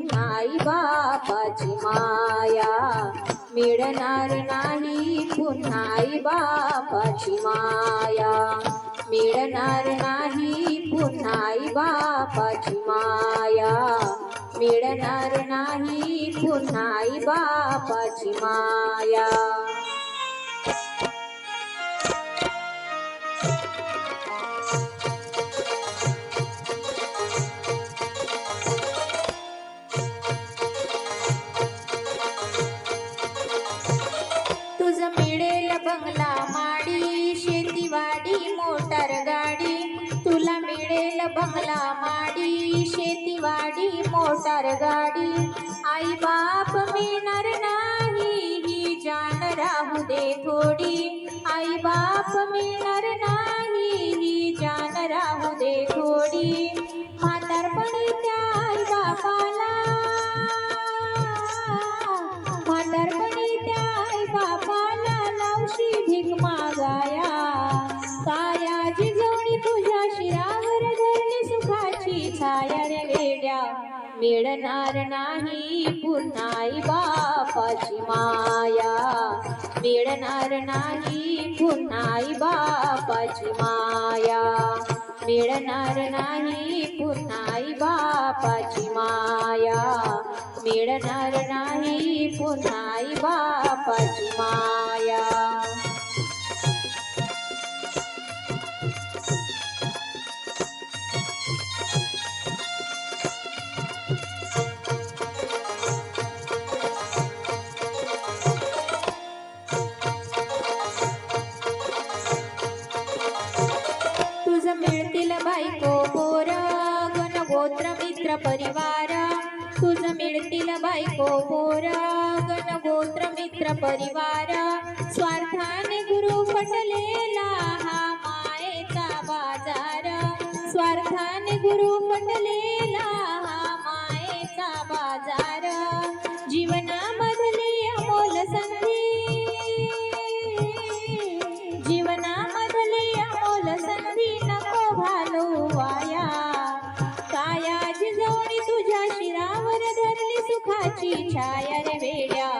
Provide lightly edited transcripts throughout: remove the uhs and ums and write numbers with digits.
पुन्हा आई बापाची माया मिळणार नाही पुन्हा आई बापाची माया मिळणार नाही पुन्हा आई बापाची माया मिळणार नाही पुन्हा आई बापाची माया तुझं मिळेल बंगला माडी शेतीवाडी मोटर गाडी तुला मिळेल बंगला माडी शेतीवाडी मोटर गाडी आई बाप मिळणार नाही ही जान राहू दे थोडी आई बाप मिळणार नाही ही जान राहू दे थोडी म्हातारपणी त्या आई बापाला म्हातारपणी त्या आई बापाला लावशी भीक मागाया काया जिजवणी तुझ्या शिरावर धरली सुखाची छाया रे वेड्या मिळणार नाही पुन्हा आई बापाची माया मिळणार नाही पुन्हा आई बापाची माया मिळणार नाही पुन्हा आई बापाची माया मिळणार नाही पुन्हा आई बापाची माया तुझं मिळतील बायको पोर गण गोत्र मित्र परिवार तुझं मिळतील बायको पोर गण गोत्र मित्र परिवार स्वार्थाने गुरु पटलेला हा मायेचा बाजार स्वार्थाने गुरु पटलेला हा मायेचा बाजार जीवनामधली अमोल संधी जीवनामधली अमोल संधी नको घालू वाया काया जिजवणी तुझ्या शिरावर धरली सुखाची छाया रे वेड्या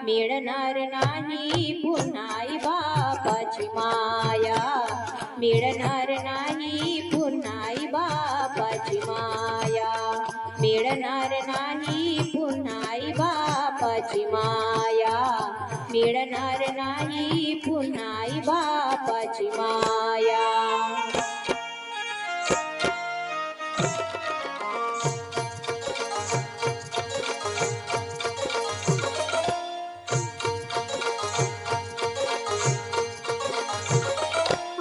मिळणार नाही पुन्हा आई बापाची माया मिळणार नाही पुन्हा आई बापाची माया मिळणार नाही पुन्हा आई बापाची माया मिळणार नाही पुन्हा आई बापाची माया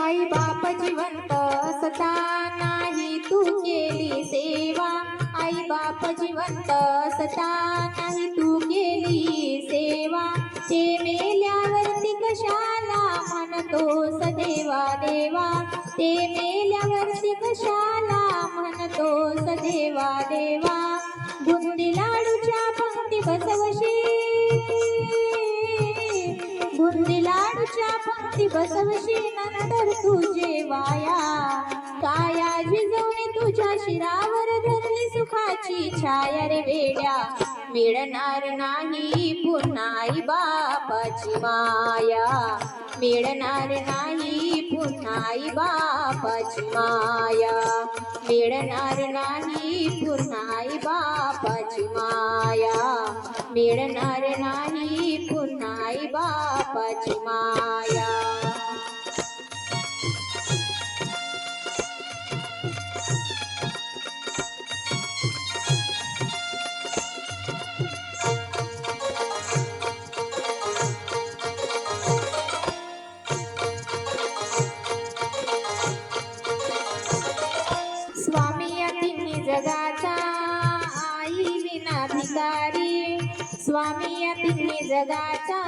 आई बाप जिवंत असता नाही तू केली सेवा आई बाप जिवंत असता नाही तू केली सेवा ते मेल्यावरती कशाला म्हणतोस देवा देवा ते मेल्यावरती कशाला म्हणतोस देवा देवा बुंदी लाडूच्या पंक्ती बसवशी बुंदी लाडूच्या पंक्ती बसवशी नंतर तुझे वाया काया जिजवणी तुझ्या शिरावर धरली सुखाची छाया रे वेड्या मिळणार नाही पुन्हा आई बापाची माया मिळणार नाही पुन्हा आई बापाची माया मिळणार नाही पुन्हा आई बापाची माया मिळणार नाही पुन्हा आई बापाची माया स्वामी अतिनी जगाचा आई विना भिकारी स्वामी अतिनी जगाचा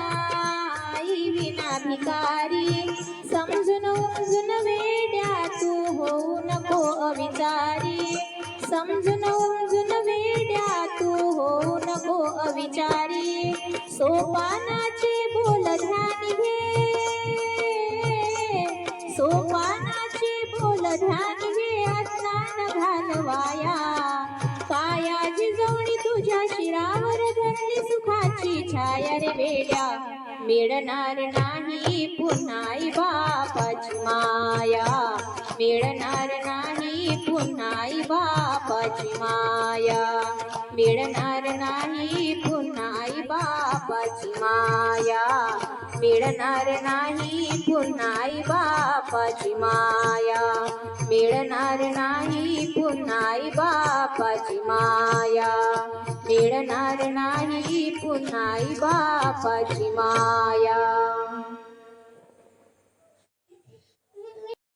आई विना भिकारी समजून उमजून वेड्या तू होऊ नको अविचारी समजून उमजून वेड्या तू होऊ नको अविचारी सोपानाचे बोल ध्यान घे सोपानाचे बोल ध्यान घे स्नान घालवाया काया जिजवणी तुझ्या तुझ्या शिरावर धरली सुखाची छाया रे वेड्या मिळणार नाही पुन्हा आई बापाची माया मिळणार नाही पुन्हा आई बापाची माया मिळणार नाही पुन्हा आई बापाची माया मिळणार नाही पुन्हा आई बापाची माया मिळणार नाही पुन्हा आई बापाची माया मिळणार नाही पुन्हा आई बापाची माया